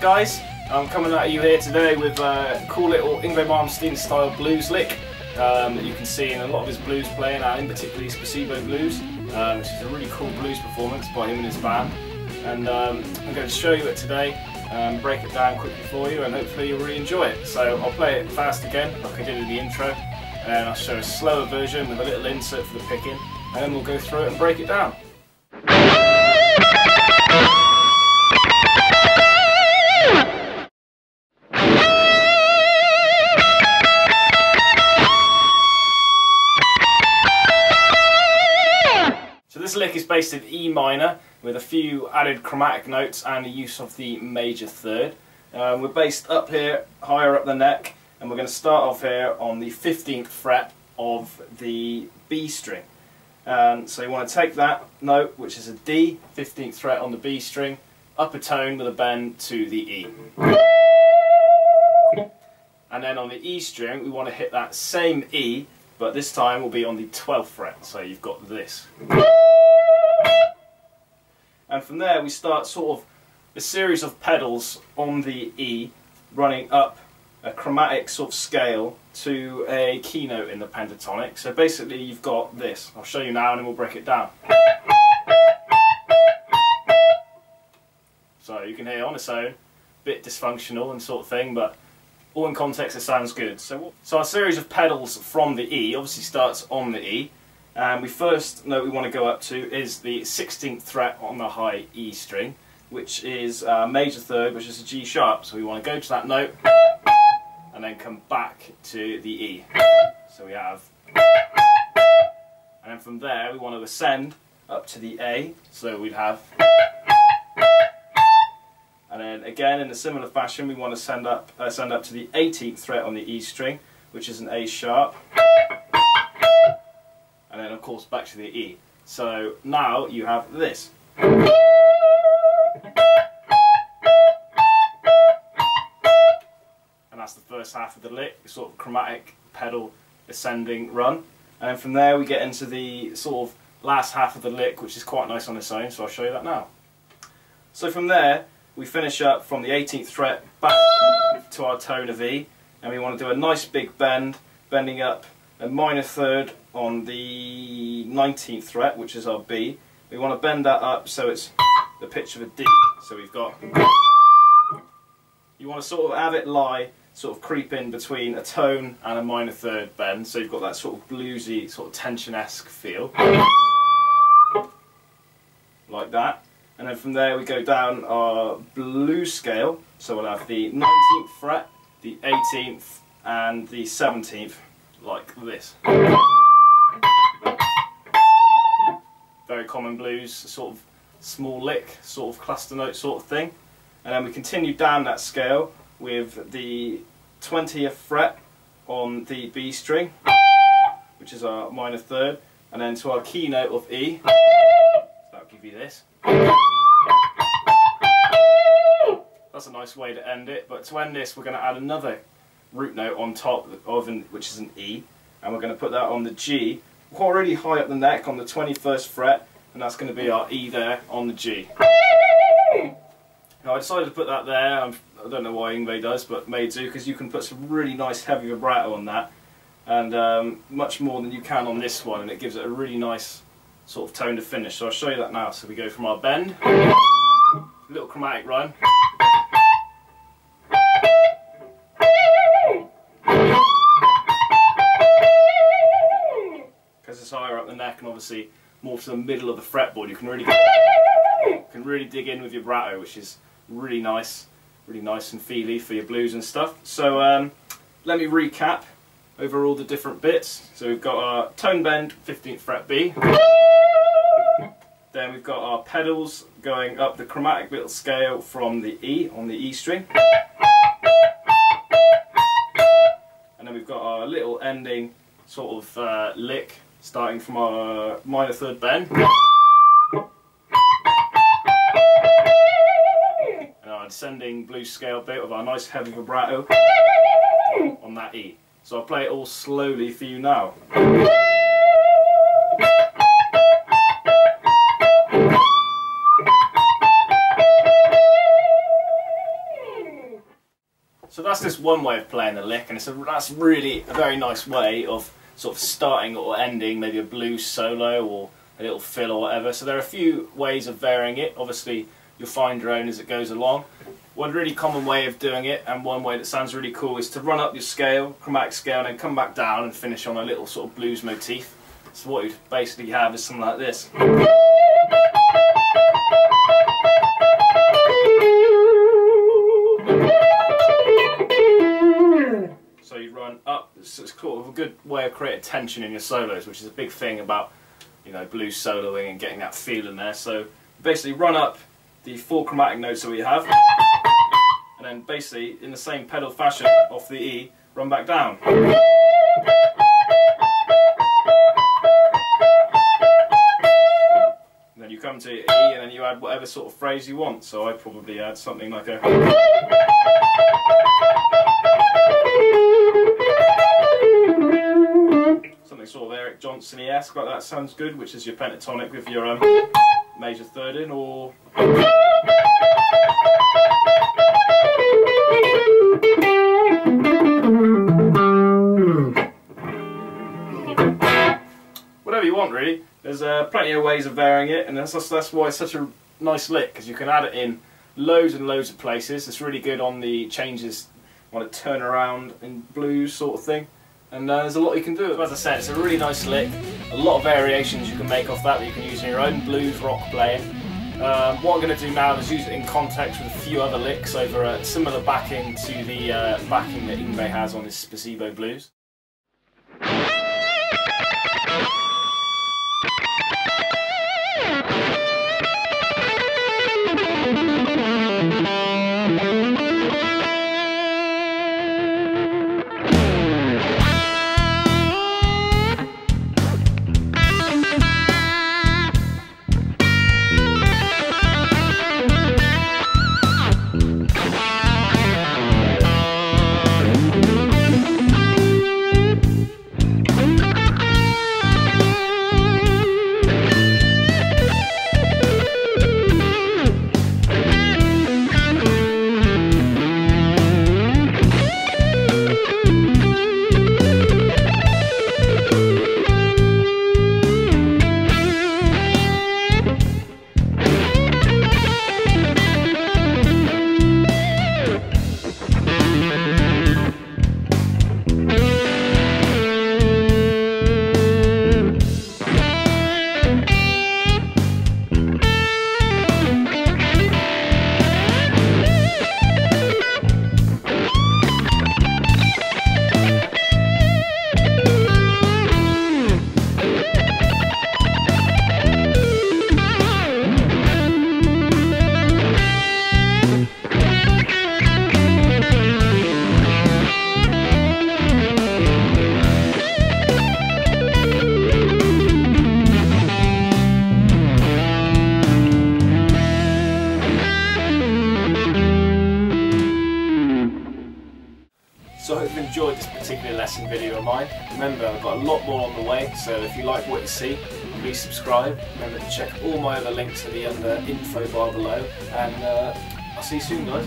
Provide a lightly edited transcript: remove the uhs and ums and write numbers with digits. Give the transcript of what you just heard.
guys? I'm coming at you here today with a cool little Yngwie style blues lick that you can see in a lot of his blues playing, and in particularly Spasebo blues, which is a really cool blues performance by him and his band. And I'm going to show you it today, break it down quickly for you, and hopefully you'll really enjoy it. So I'll play it fast again, like I did in the intro, and I'll show a slower version with a little insert for the picking, and then we'll go through it and break it down. So this lick is based in E minor with a few added chromatic notes and the use of the major third. We're based up here, higher up the neck, and we're going to start off here on the 15th fret of the B string. So you want to take that note, which is a D, 15th fret on the B string, up a tone with a bend to the E. And then on the E string we want to hit that same E, but this time will be on the 12th fret, so you've got this. And from there we start sort of a series of pedals on the E, running up a chromatic sort of scale to a keynote in the pentatonic. So basically you've got this. I'll show you now and then we'll break it down. So you can hear on its own, a bit dysfunctional and sort of thing, but all in context it sounds good. So our series of pedals from the E obviously starts on the E, and the first note we want to go up to is the 16th fret on the high E string, which is major third, which is a G sharp. So we want to go to that note and then come back to the E. So we have, and then from there we want to ascend up to the A, so we'd have, and then again in a similar fashion we want to send up to the 18th fret on the E string, which is an A sharp, and then of course back to the E. So now you have this. That's the first half of the lick, sort of chromatic pedal ascending run, and then from there we get into the sort of last half of the lick, which is quite nice on its own, so I'll show you that now. So from there we finish up from the 18th fret back to our tone of E, and we want to do a nice big bend, bending up a minor third on the 19th fret, which is our B. We want to bend that up so it's the pitch of a D, so we've got, you want to sort of have it lie, sort of creep in between a tone and a minor third bend, so you've got that sort of bluesy, sort of tension-esque feel, like that. And then from there we go down our blues scale, so we'll have the 19th fret, the 18th and the 17th, like this. Very common blues, sort of small lick, sort of cluster note sort of thing. And then we continue down that scale with the 20th fret on the B string, which is our minor third, and then to our keynote of E. So that'll give you this. That's a nice way to end it, but to end this we're going to add another root note on top of, which is an E, and we're going to put that on the G, already high up the neck on the 21st fret, and that's going to be our E there on the G. Now I decided to put that there, I don't know why Yngwie does, but may do, because you can put some really nice heavy vibrato on that, and much more than you can on this one, and it gives it a really nice sort of tone to finish. So I'll show you that now. So we go from our bend, little chromatic run, because it's higher up the neck and obviously more to the middle of the fretboard, you can really dig in with your vibrato, which is really nice and feely for your blues and stuff. So let me recap over all the different bits. So we've got our tone bend, 15th fret B. Then we've got our pedals going up the chromatic little scale from the E on the E string. And then we've got our little ending sort of lick starting from our minor third bend. Descending blues scale bit with our nice heavy vibrato on that E. So I'll play it all slowly for you now. So that's just one way of playing the lick, and that's really a very nice way of sort of starting or ending maybe a blues solo or a little fill or whatever. So there are a few ways of varying it. Obviously you'll find your own as it goes along. One really common way of doing it, and one way that sounds really cool, is to run up your scale, chromatic scale, and then come back down and finish on a little sort of blues motif. So what you'd basically have is something like this. So you run up. It's kind of a good way of creating tension in your solos, which is a big thing about, you know, blues soloing and getting that feel in there. So you basically run up the 4 chromatic notes that we have, and then basically in the same pedal fashion off the E, run back down. And then you come to E, and then you add whatever sort of phrase you want. So I'd probably add something like a... something sort of Eric Johnson-esque, like that sounds good, which is your pentatonic with your major third in, or... whatever you want, really. There's plenty of ways of varying it, and that's why it's such a nice lick, because you can add it in loads and loads of places. It's really good on the changes, want to turn around in blues sort of thing, and there's a lot you can do. As I said, it's a really nice lick, a lot of variations you can make off that you can use in your own blues rock playing. What I'm going to do now is use it in context with a few other licks over a similar backing to the backing that Yngwie has on his Spasebo blues. So I hope you've enjoyed this particular lesson video of mine. Remember, I've got a lot more on the way, so if you like what you see, please subscribe. Remember to check all my other links at the info bar below, and I'll see you soon, guys.